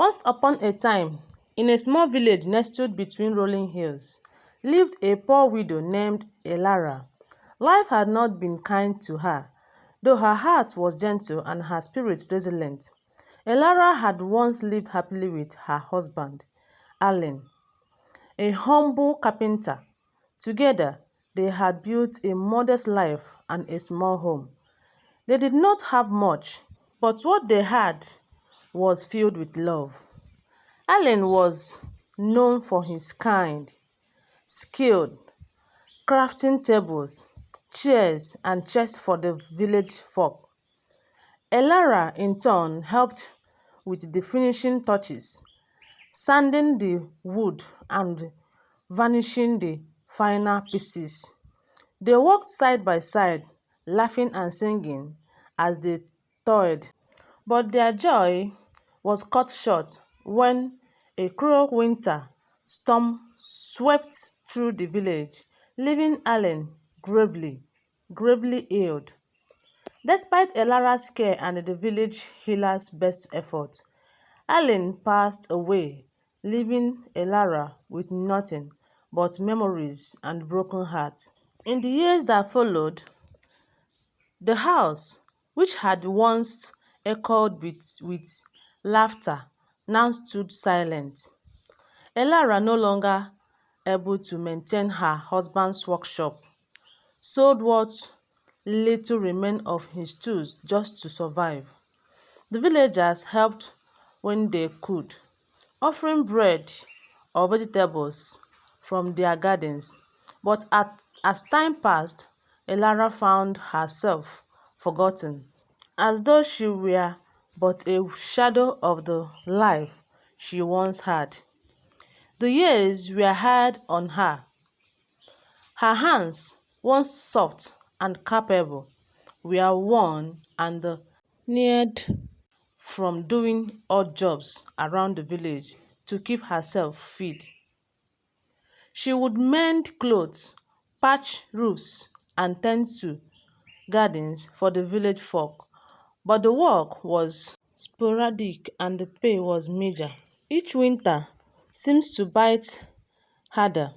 Once upon a time, in a small village nestled between rolling hills, lived a poor widow named Elara. Life had not been kind to her, though her heart was gentle and her spirit resilient. Elara had once lived happily with her husband, Allen, a humble carpenter. Together, they had built a modest life and a small home. They did not have much, but what they had was filled with love. Allen was known for his kind, skilled crafting tables, chairs and chests for the village folk. Elara in turn helped with the finishing touches, sanding the wood and varnishing the final pieces. They worked side by side, laughing and singing as they toiled. But their joy was cut short when a cruel winter storm swept through the village, leaving Allen gravely ill. Despite Elara's care and the village healer's best efforts, Allen passed away, leaving Elara with nothing but memories and broken heart. In the years that followed, the house, which had once echoed with laughter, now stood silent. Elara, no longer able to maintain her husband's workshop, sold what little remained of his tools just to survive. The villagers helped when they could, offering bread or vegetables from their gardens. But as time passed, Elara found herself forgotten, as though she were but a shadow of the life she once had. The years were hard on her. Her hands, once soft and capable, were worn and neared from doing odd jobs around the village to keep herself fed. She would mend clothes, patch roofs, and tend to gardens for the village folk, but the work was sporadic and the pay was meager. Each winter seemed to bite harder.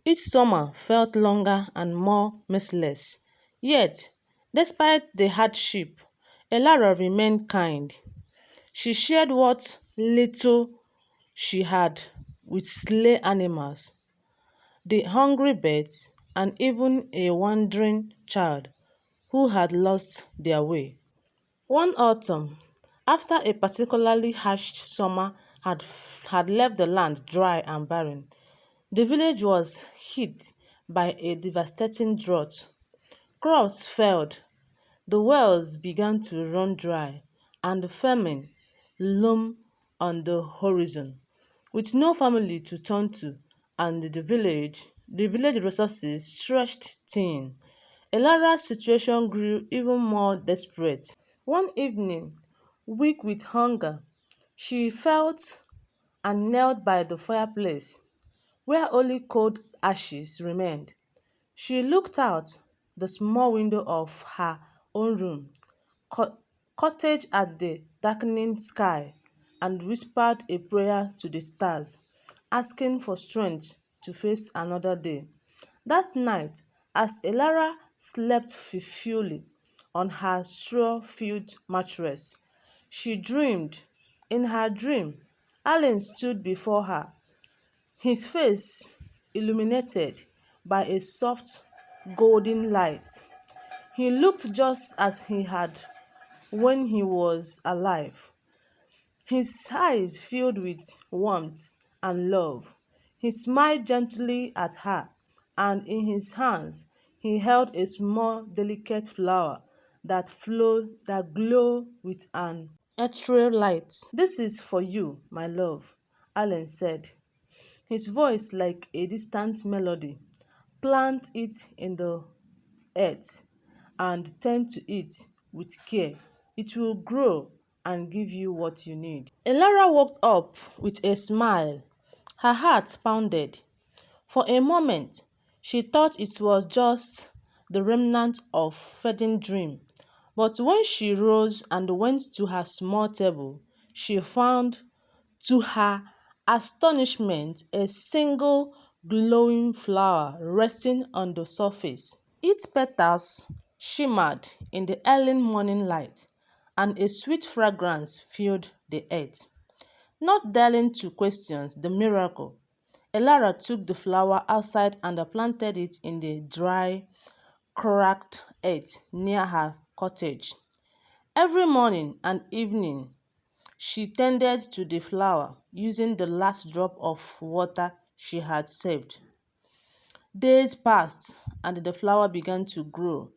Each summer felt longer and more merciless. Yet, despite the hardship, Elara remained kind. She shared what little she had with stray animals, the hungry birds, and even a wandering child who had lost their way. One autumn, after a particularly harsh summer had left the land dry and barren, the village was hit by a devastating drought. Crops failed, the wells began to run dry, and famine loomed on the horizon. With no family to turn to and the village resources stretched thin, Elara's situation grew even more desperate. One evening, weak with hunger, she felt and knelt by the fireplace, where only cold ashes remained. She looked out the small window of her own room, cottage at the darkening sky, and whispered a prayer to the stars, asking for strength to face another day. That night, as Elara slept fitfully on her straw-filled mattress, she dreamed. In her dream, Allen stood before her, his face illuminated by a soft golden light. He looked just as he had when he was alive, his eyes filled with warmth and love. He smiled gently at her, and in his hands he held a small delicate flower that glowed with an ethereal light. "This is for you, my love," Allen said, his voice like a distant melody. "Plant it in the earth and tend to it with care. It will grow and give you what you need." Elara woke up with a smile. Her heart pounded. For a moment, she thought it was just the remnant of fading dream. But when she rose and went to her small table, she found To her astonishment, a single glowing flower resting on the surface. Its petals shimmered in the early morning light, and a sweet fragrance filled the earth. Not daring to question the miracle, Elara took the flower outside and planted it in the dry, cracked earth near her cottage. Every morning and evening, she tended to the flower, using the last drop of water she had saved. Days passed, and the flower began to grow,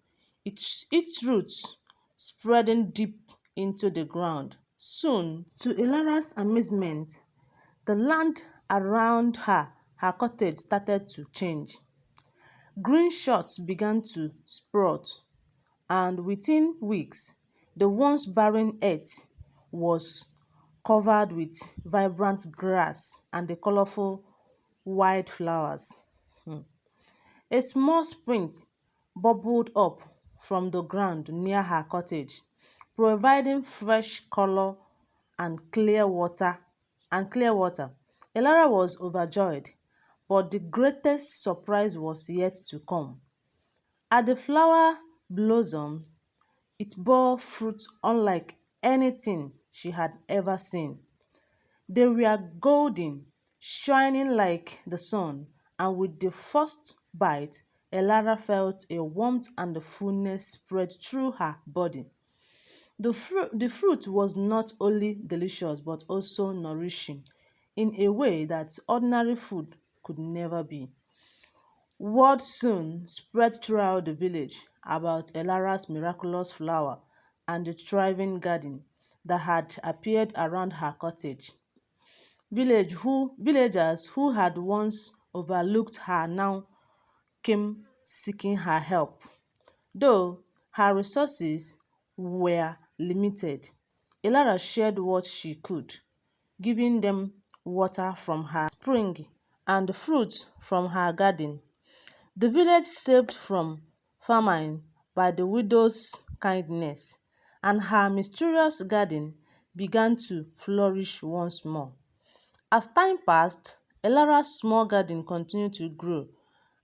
its roots spreading deep into the ground. Soon, to Elara's amazement, the land around her cottage started to change. Green shoots began to sprout, and within weeks, the once barren earth was covered with vibrant grass and the colorful wildflowers. A small spring bubbled up from the ground near her cottage, providing fresh color and clear water. Elara was overjoyed, but the greatest surprise was yet to come. As the flower blossomed, it bore fruit unlike anything she had ever seen. They were golden, shining like the sun, and with the first bite, Elara felt a warmth and a fullness spread through her body. The fruit was not only delicious but also nourishing in a way that ordinary food could never be. Word soon spread throughout the village about Elara's miraculous flower and the thriving garden that had appeared around her cottage. Villagers who had once overlooked her now came seeking her help. Though her resources were limited, Elara shared what she could, giving them water from her spring and fruit from her garden. The village saved from famine by the widow's kindness, and her mysterious garden began to flourish once more. As time passed, Elara's small garden continued to grow,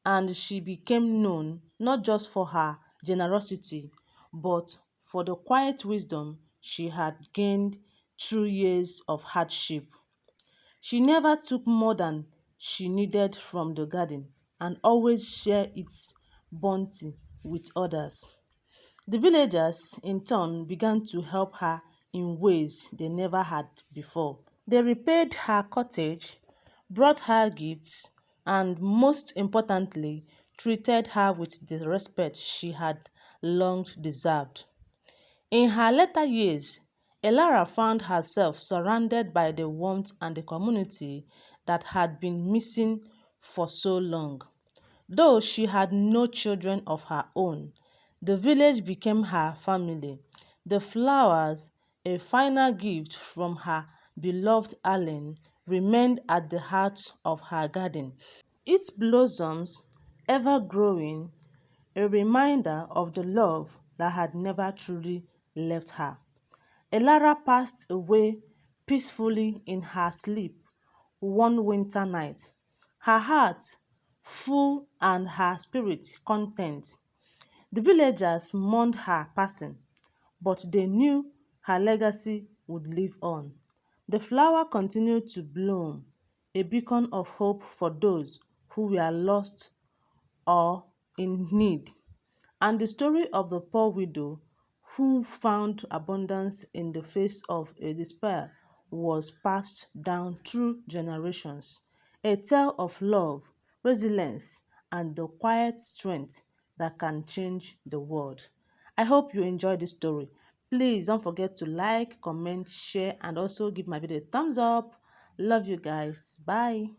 and she became known not just for her generosity but for the quiet wisdom she had gained through years of hardship. She never took more than she needed from the garden and always shared its bounty with others. The villagers, in turn, began to help her in ways they never had before. They repaired her cottage, brought her gifts, and most importantly, treated her with the respect she had long deserved. In her later years, Elara found herself surrounded by the warmth and the community that had been missing for so long. Though she had no children of her own, the village became her family. The flowers, a final gift from her beloved Allen, remained at the heart of her garden. Its blossoms, ever growing, a reminder of the love that had never truly left her. Elara passed away peacefully in her sleep one winter night, her heart full and her spirit content. The villagers mourned her passing, but they knew her legacy would live on. The flower continued to bloom, a beacon of hope for those who were lost or in need. And the story of the poor widow who found abundance in the face of a despair was passed down through generations. A tale of love, resilience, and the quiet strength that can change the world. I hope you enjoyed this story. Please don't forget to like, comment, share, and also give my video a thumbs up. Love you guys. Bye.